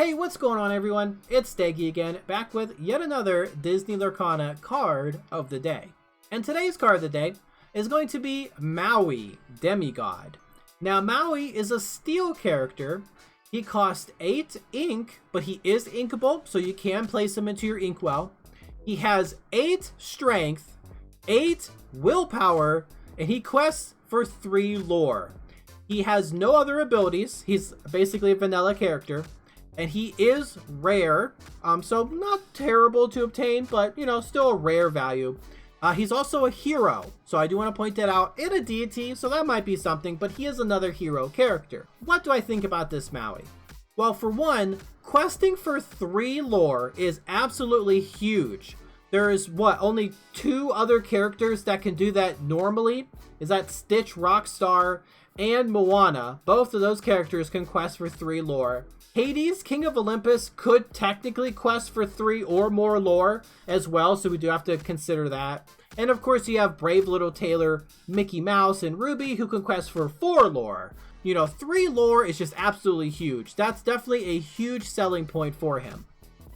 Hey, what's going on everyone? It's Staggy again, back with yet another Disney Lorcana card of the day. And today's card of the day is going to be Maui, Demigod. Now Maui is a steel character. He costs 8 ink, but he is inkable, so you can place him into your inkwell. He has 8 strength, 8 willpower, and he quests for 3 lore. He has no other abilities. He's basically a vanilla character. And he is rare, so not terrible to obtain, but, you know, still a rare value. He's also a hero, so I do want to point that out, and a deity, so that might be something, but he is another hero character. What do I think about this Maui? Well, for one, questing for 3 lore is absolutely huge. There is, only 2 other characters that can do that normally? Is that Stitch, Rockstar, and Moana. Both of those characters can quest for 3 lore. Hades, King of Olympus, could technically quest for 3 or more lore as well, so we do have to consider that. And of course you have Brave Little Tailor, Mickey Mouse, and Ruby who can quest for 4 lore. You know, 3 lore is just absolutely huge. That's definitely a huge selling point for him.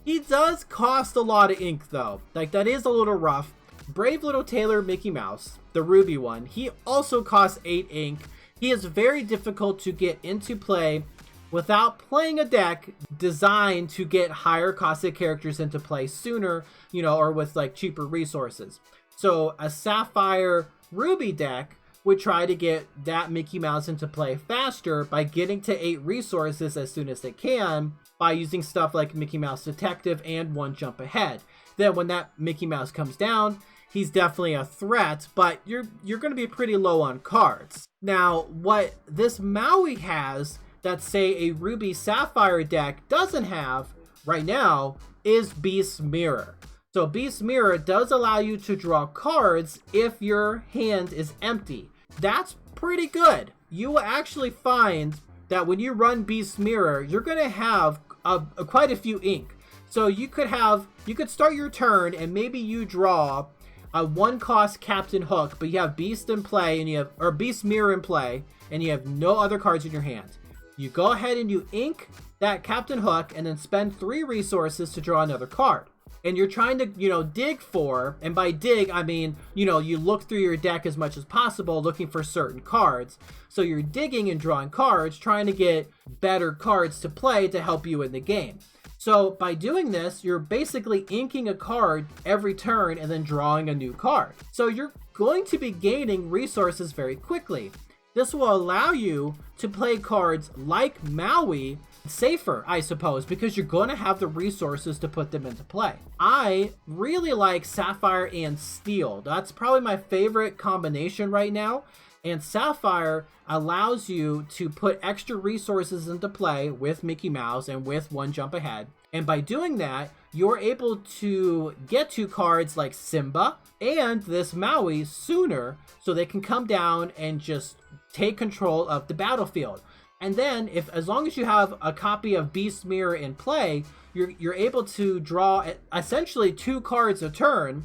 He does cost a lot of ink though. Like, that is a little rough. Brave Little Tailor, Mickey Mouse, the Ruby one, he also costs 8 ink. He is very difficult to get into play without playing a deck designed to get higher costed characters into play sooner, you know, or with like cheaper resources. So a Sapphire Ruby deck would try to get that Mickey Mouse into play faster by getting to 8 resources as soon as they can by using stuff like Mickey Mouse Detective and One Jump Ahead. Then when that Mickey Mouse comes down, he's definitely a threat, but you're going to be pretty low on cards. Now, what this Maui has that, say, a Ruby Sapphire deck doesn't have right now is Beast's Mirror. So Beast's Mirror does allow you to draw cards if your hand is empty. That's pretty good. You will actually find that when you run Beast's Mirror, you're going to have quite a few ink. So you could start your turn and maybe you draw a 1-cost Captain Hook, but you have Beast in play or Beast Mirror in play, and you have no other cards in your hand. You go ahead and you ink that Captain Hook and then spend 3 resources to draw another card. And you're trying to, you know, dig for, and by dig, I mean, you know, you look through your deck as much as possible looking for certain cards. So you're digging and drawing cards, trying to get better cards to play to help you in the game. So by doing this, you're basically inking a card every turn and then drawing a new card. So you're going to be gaining resources very quickly. This will allow you to play cards like Maui safer, I suppose, because you're going to have the resources to put them into play. I really like Sapphire and Steel. That's probably my favorite combination right now. And Sapphire allows you to put extra resources into play with Mickey Mouse and with One Jump Ahead. And by doing that, you're able to get to cards like Simba and this Maui sooner so they can come down and just take control of the battlefield. And then, as long as you have a copy of Beast Mirror in play, you're able to draw essentially 2 cards a turn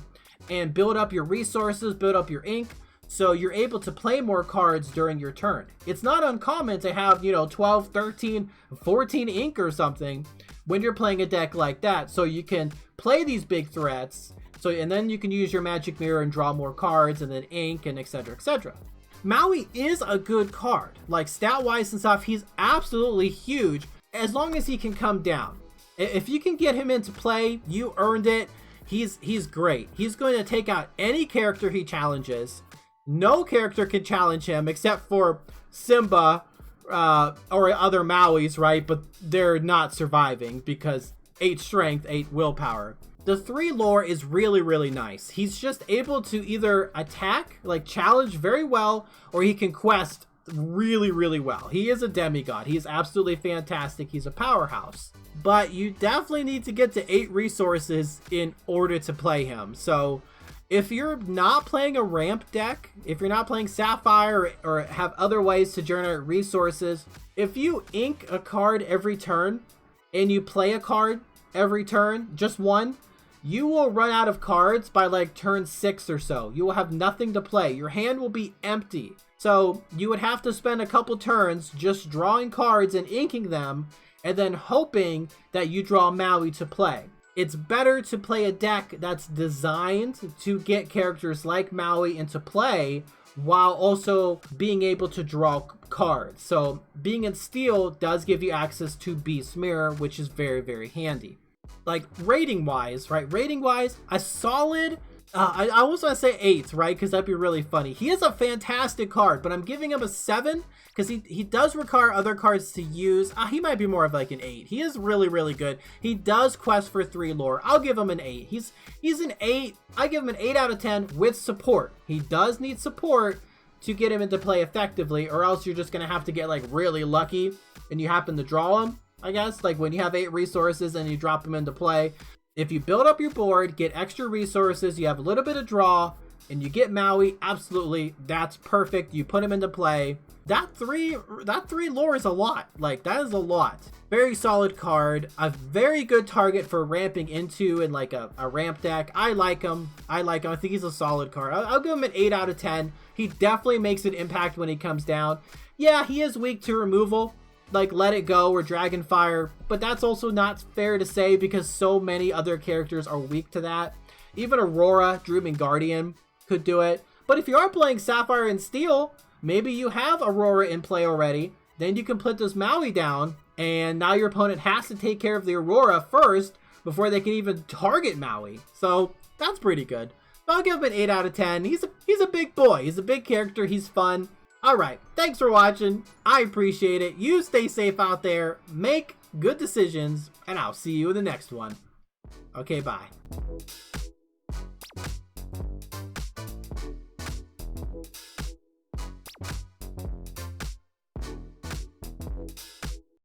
and build up your resources, build up your ink, so you're able to play more cards during your turn. It's not uncommon to have, you know, 12, 13, 14 ink or something when you're playing a deck like that, so you can play these big threats, and then you can use your Magic Mirror and draw more cards and then ink and etc, etc. Maui is a good card. Like, stat-wise and stuff, he's absolutely huge as long as he can come down. If you can get him into play, you earned it. He's great. He's going to take out any character he challenges. No character can challenge him except for Simba or other Mauis, right? But they're not surviving because 8 strength, 8 willpower. The 3 lore is really, really nice. He's just able to either attack, like challenge very well, or he can quest really, really well. He is a demigod. He is absolutely fantastic. He's a powerhouse. But you definitely need to get to 8 resources in order to play him. So if you're not playing a ramp deck, if you're not playing Sapphire or have other ways to generate resources, if you ink a card every turn and you play a card every turn, just one, you will run out of cards by like turn 6 or so. You will have nothing to play. Your hand will be empty. So you would have to spend a couple turns just drawing cards and inking them and then hoping that you draw Maui to play. It's better to play a deck that's designed to get characters like Maui into play while also being able to draw cards. So being in Steel does give you access to Beast Mirror, which is very, very handy. Like rating wise, right? Rating wise, a solid, I almost want to say 8, right? Because that'd be really funny. He is a fantastic card, but I'm giving him a 7 because he does require other cards to use. He might be more of like an 8. He is really, really good. He does quest for 3 lore. I'll give him an 8. He's an 8. I give him an 8 out of 10 with support. He does need support to get him into play effectively, or else you're just going to have to get like really lucky and you happen to draw him, I guess. Like when you have 8 resources and you drop him into play. If you build up your board, get extra resources, you have a little bit of draw, and you get Maui, absolutely, that's perfect. You put him into play. That three lore is a lot. Like, that is a lot. Very solid card. A very good target for ramping into in like a ramp deck. I like him. I think he's a solid card. I'll give him an 8 out of 10. He definitely makes an impact when he comes down. Yeah, he is weak to removal, like Let It Go or Dragonfire, but that's also not fair to say because so many other characters are weak to that. Even Aurora, Dreaming Guardian could do it. But if you are playing Sapphire and Steel, maybe you have Aurora in play already, then you can put this Maui down, and now your opponent has to take care of the Aurora first before they can even target Maui. So that's pretty good. I'll give him an 8 out of 10. He's a big boy. He's a big character. He's fun. Alright, thanks for watching. I appreciate it. You stay safe out there. Make good decisions. And I'll see you in the next one. Okay, bye.